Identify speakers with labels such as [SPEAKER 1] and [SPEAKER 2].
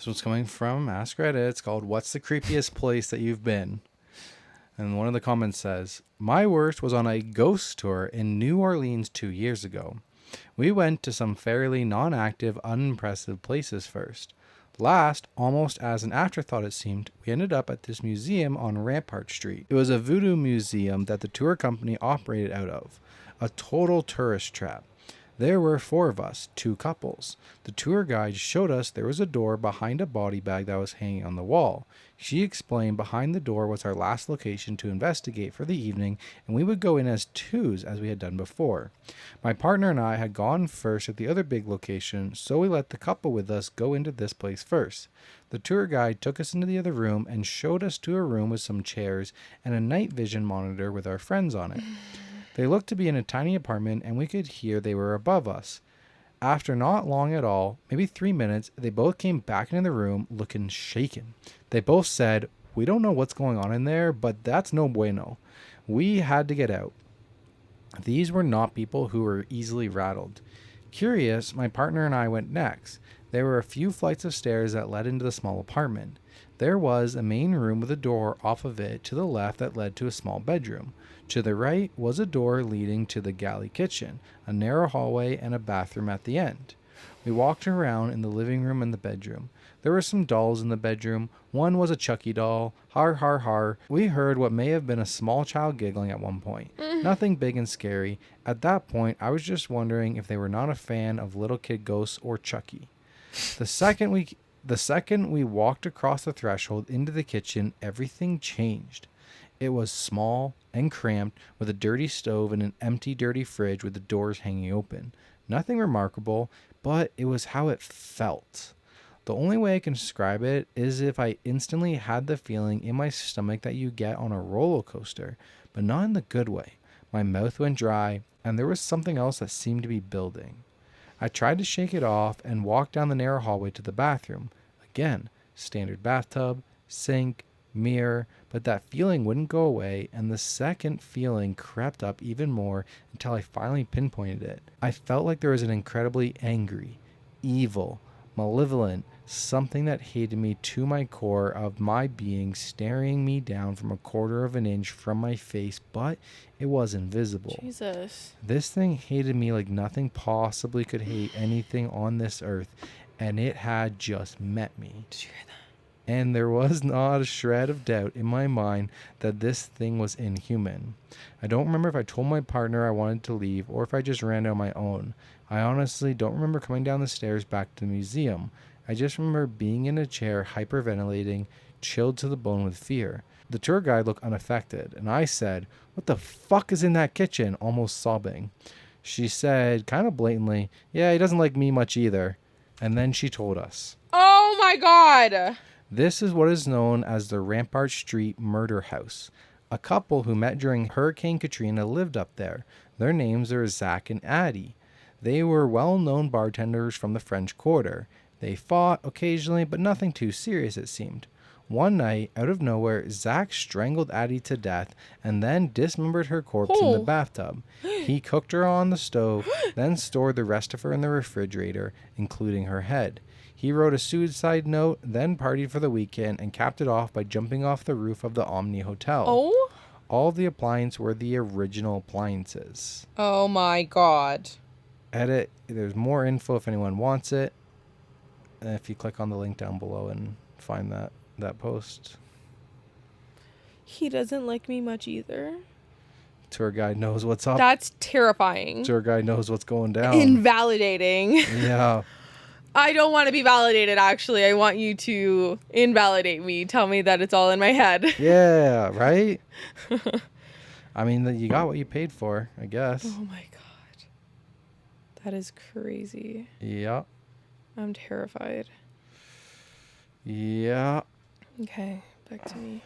[SPEAKER 1] This one's coming from Ask Reddit. It's called What's the Creepiest Place That You've Been? And one of the comments says, my worst was on a ghost tour in New Orleans 2 years ago. We went to some fairly non-active, unimpressive places first. Last, almost as an afterthought it seemed, we ended up at this museum on Rampart Street. It was a voodoo museum that the tour company operated out of. A total tourist trap. There were 4 of us, 2 couples. The tour guide showed us there was a door behind a body bag that was hanging on the wall. She explained behind the door was our last location to investigate for the evening, and we would go in as 2s as we had done before. My partner and I had gone first at the other big location, so we let the couple with us go into this place first. The tour guide took us into the other room and showed us to a room with some chairs and a night vision monitor with our friends on it. They looked to be in a tiny apartment, and we could hear they were above us. After not long at all, maybe 3 minutes, they both came back into the room looking shaken. They both said, we don't know what's going on in there, but that's no bueno. We had to get out. These were not people who were easily rattled. Curious, my partner and I went next. There were a few flights of stairs that led into the small apartment. There was a main room with a door off of it to the left that led to a small bedroom. To the right was a door leading to the galley kitchen, a narrow hallway, and a bathroom at the end. We walked around in the living room and the bedroom. There were some dolls in the bedroom. One was a Chucky doll. Har, har, har. We heard what may have been a small child giggling at one point. Nothing big and scary. At that point, I was just wondering if they were not a fan of little kid ghosts or Chucky. The second we walked across the threshold into the kitchen, everything changed. It was small and cramped, with a dirty stove and an empty, dirty fridge with the doors hanging open. Nothing remarkable, but it was how it felt. The only way I can describe it is if I instantly had the feeling in my stomach that you get on a roller coaster, but not in the good way. My mouth went dry, and there was something else that seemed to be building. I tried to shake it off and walked down the narrow hallway to the bathroom. Again, standard bathtub, sink, mirror, but that feeling wouldn't go away, and the second feeling crept up even more until I finally pinpointed it. I felt like there was an incredibly angry, evil, malevolent, something that hated me to my core of my being staring me down from a quarter of an inch from my face, but it was invisible.
[SPEAKER 2] Jesus.
[SPEAKER 1] This thing hated me like nothing possibly could hate anything on this earth, and it had just met me.
[SPEAKER 2] Did you hear that?
[SPEAKER 1] And there was not a shred of doubt in my mind that this thing was inhuman. I don't remember if I told my partner I wanted to leave or if I just ran out on my own. I honestly don't remember coming down the stairs back to the museum. I just remember being in a chair, hyperventilating, chilled to the bone with fear. The tour guide looked unaffected, and I said, "What the fuck is in that kitchen?" almost sobbing. She said, kind of blatantly, "Yeah, he doesn't like me much either." And then she told us.
[SPEAKER 2] Oh my God.
[SPEAKER 1] This is what is known as the Rampart Street Murder House. A couple who met during Hurricane Katrina lived up there. Their names are Zach and Addie. They were well-known bartenders from the French Quarter. They fought occasionally, but nothing too serious, it seemed. One night, out of nowhere, Zach strangled Addie to death and then dismembered her corpse in the bathtub. He cooked her on the stove, then stored the rest of her in the refrigerator, including her head. He wrote a suicide note, then partied for the weekend, and capped it off by jumping off the roof of the Omni Hotel.
[SPEAKER 2] Oh?
[SPEAKER 1] All of the appliances were the original appliances.
[SPEAKER 2] Oh my God.
[SPEAKER 1] Edit. There's more info if anyone wants it. If you click on the link down below and find that post.
[SPEAKER 2] He doesn't like me much either.
[SPEAKER 1] Tour guide knows what's up.
[SPEAKER 2] That's terrifying.
[SPEAKER 1] Tour guide knows what's going down.
[SPEAKER 2] Invalidating.
[SPEAKER 1] Yeah.
[SPEAKER 2] I don't want to be validated, actually. I want you to invalidate me. Tell me that it's all in my head.
[SPEAKER 1] Yeah, right? I mean, you got what you paid for, I guess.
[SPEAKER 2] Oh my God. That is crazy.
[SPEAKER 1] Yeah.
[SPEAKER 2] I'm terrified.
[SPEAKER 1] Yeah.
[SPEAKER 2] Okay, back to me.